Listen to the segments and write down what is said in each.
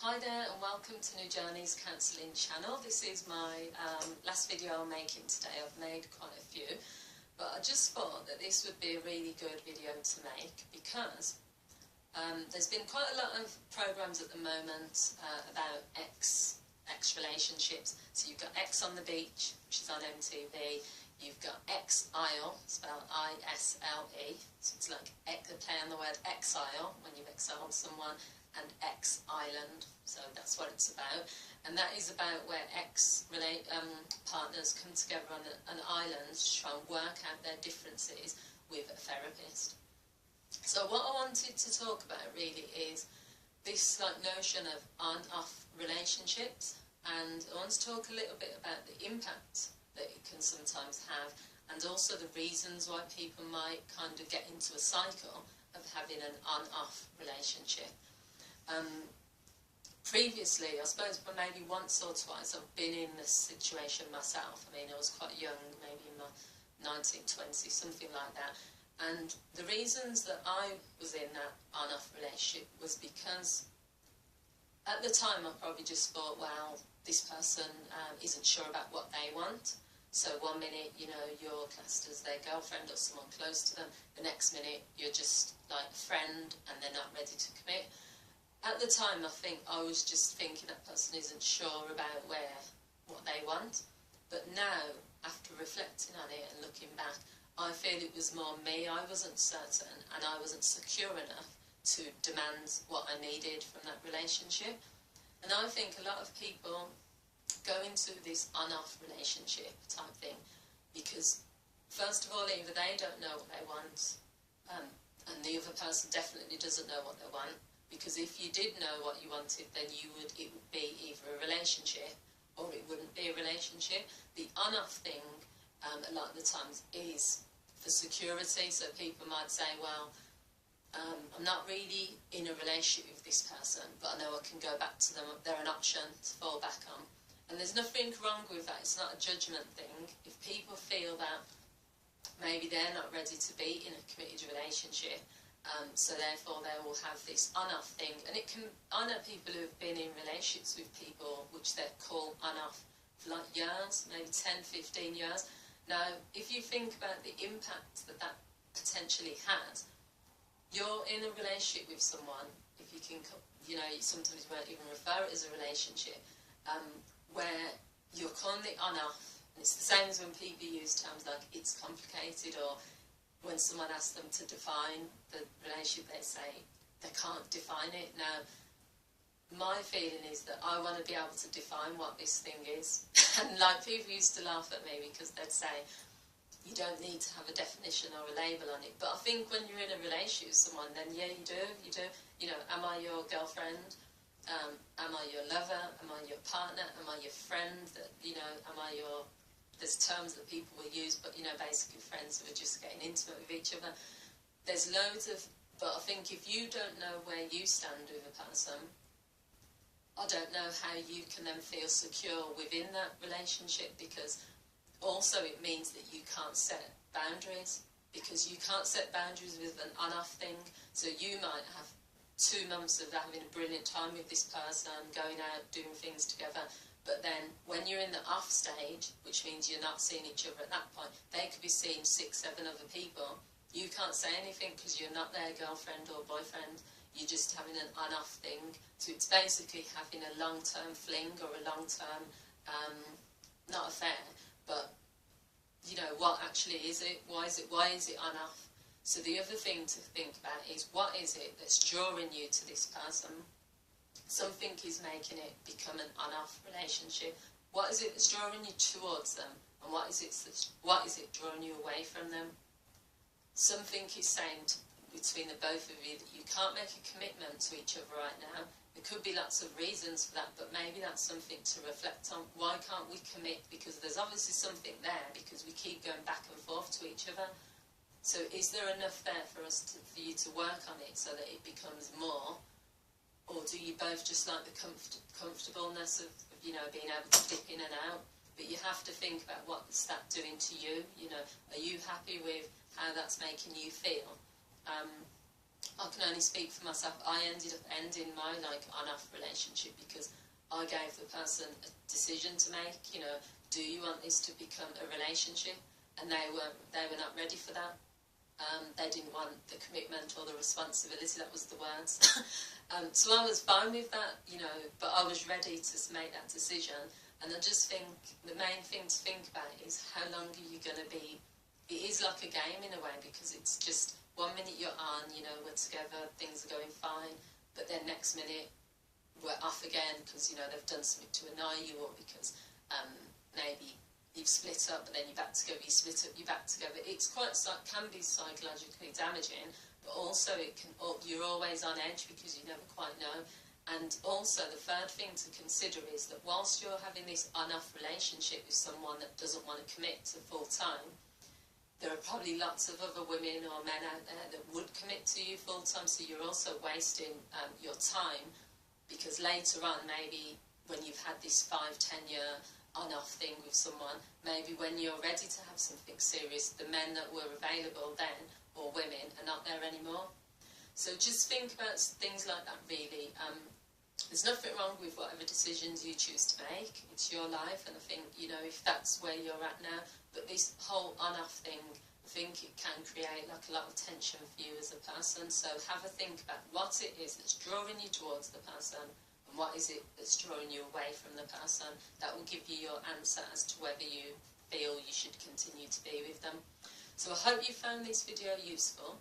Hi there and welcome to New Journeys Counselling channel. This is my last video I'm making today. I've made quite a few, but I just thought that this would be a really good video to make because there's been quite a lot of programs at the moment about ex relationships. So you've got Ex on the Beach, which is on MTV. You've got Exile, spelled I-S-L-E, so it's like the play on the word exile, when you've exiled someone, and Ex-Island, so that's what it's about. And that is about where partners come together on an island to try and work out their differences with a therapist. So what I wanted to talk about really is this notion of on-off relationships, and I want to talk a little bit about the impact that it can sometimes have, and also the reasons why people might kind of get into a cycle of having an on-off relationship. Previously, I suppose maybe once or twice, I've been in this situation myself. I mean, I was quite young, maybe in my 1920s, something like that. And the reasons that I was in that on-off relationship was because at the time I probably just thought, well, this person isn't sure about what they want. So one minute, you know, you're classed as their girlfriend or someone close to them. The next minute, you're just like a friend and they're not ready to commit. At the time, I think I was just thinking that person isn't sure about what they want. But now, after reflecting on it and looking back, I feel it was more me. I wasn't certain and I wasn't secure enough to demand what I needed from that relationship. And I think a lot of people go into this on-off relationship type thing because, first of all, either they don't know what they want and the other person definitely doesn't know what they want. Because if you did know what you wanted, then it would be either a relationship or it wouldn't be a relationship. The on-off thing, a lot of the times, is for security. So people might say, well, I'm not really in a relationship with this person, but I know I can go back to them. They're an option to fall back on. And there's nothing wrong with that. It's not a judgment thing. If people feel that maybe they're not ready to be in a committed relationship, so therefore they will have this on-off thing. And I know people who have been in relationships with people which they call on-off for like years, maybe 10, 15 years. Now, if you think about the impact that that potentially has, you're in a relationship with someone, if you can, you know, sometimes you won't even refer it as a relationship, where you're calling it on-off, and it's the same as when people use terms like it's complicated, or when someone asks them to define the relationship, they say they can't define it. Now, my feeling is that I want to be able to define what this thing is. And like, people used to laugh at me because they'd say, you don't need to have a definition or a label on it. But I think when you're in a relationship with someone, then yeah, you do. You know, am I your girlfriend? Am I your lover? Am I your partner? Am I your friend? You know, am I your... There's terms that people will use, but, you know, basically friends who are just getting intimate with each other. There's loads of... But I think if you don't know where you stand with a person, I don't know how you can then feel secure within that relationship, because also it means that you can't set boundaries, because you can't set boundaries with an on-off thing. So you might have 2 months of having a brilliant time with this person, going out, doing things together, but then when you're in the off stage, which means you're not seeing each other at that point, they could be seeing 6, 7 other people. You can't say anything because you're not their girlfriend or boyfriend. You're just having an on-off thing. So it's basically having a long-term fling or a long-term, not affair, but, you know, what actually is it? Why is it on-off? So the other thing to think about is, what is it that's drawing you to this person? Something is making it become an on-off relationship. What is it that's drawing you towards them? And what is it drawing you away from them? Something is saying between the both of you that you can't make a commitment to each other right now. There could be lots of reasons for that, but maybe that's something to reflect on. Why can't we commit? Because there's obviously something there, because we keep going back and forth to each other. So is there enough there for you to work on it so that it becomes more? Or do you both just like the comfortableness of, you know, being able to dip in and out? But you have to think about what's that doing to you. You know, are you happy with how that's making you feel? I can only speak for myself. I ended up ending my on-off relationship because I gave the person a decision to make. You know, do you want this to become a relationship? And they were not ready for that. They didn't want the commitment or the responsibility. That was the words. So I was fine with that, you know, but I was ready to make that decision. And I just think the main thing to think about is how long are you going to be. It is like a game in a way, because it's just 1 minute you're on, you know, we're together, things are going fine, but then next minute we're off again because, you know, they've done something to annoy you, or because maybe you've split up but then you're back together, you split up, you're back together. It's can be psychologically damaging, but also you're always on edge because you never quite know. And also the third thing to consider is that whilst you're having this on-off relationship with someone that doesn't want to commit to full-time, there are probably lots of other women or men out there that would commit to you full-time, so you're also wasting your time, because later on, maybe when you've had this 5-10 year on-off thing with someone, maybe when you're ready to have something serious, the men that were available then, or women, are not there anymore. So just think about things like that, really. There's nothing wrong with whatever decisions you choose to make. It's your life, and I think, you know, if that's where you're at now, but this whole on-off thing, I think it can create like a lot of tension for you as a person. So have a think about what it is that's drawing you towards the person, and what is it that's drawing you away from the person. That will give you your answer as to whether you feel you should continue to be with them. So I hope you found this video useful.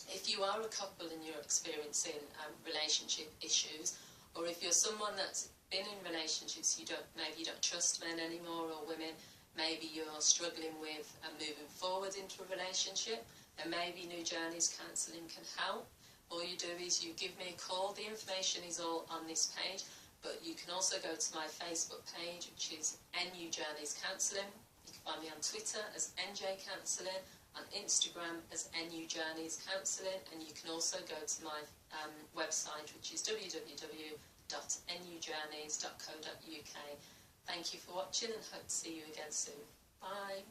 If you are a couple and you're experiencing relationship issues, or if you're someone that's been in relationships, maybe you don't trust men anymore, or women, maybe you're struggling with moving forward into a relationship, then maybe New Journeys Counselling can help. All you do is you give me a call. The information is all on this page, but you can also go to my Facebook page, which is NU Journeys Counselling. You can find me on Twitter as NJ Counselling, on Instagram as NU Journeys Counselling, and you can also go to my website, which is www.nujourneys.co.uk. Thank you for watching, and hope to see you again soon. Bye.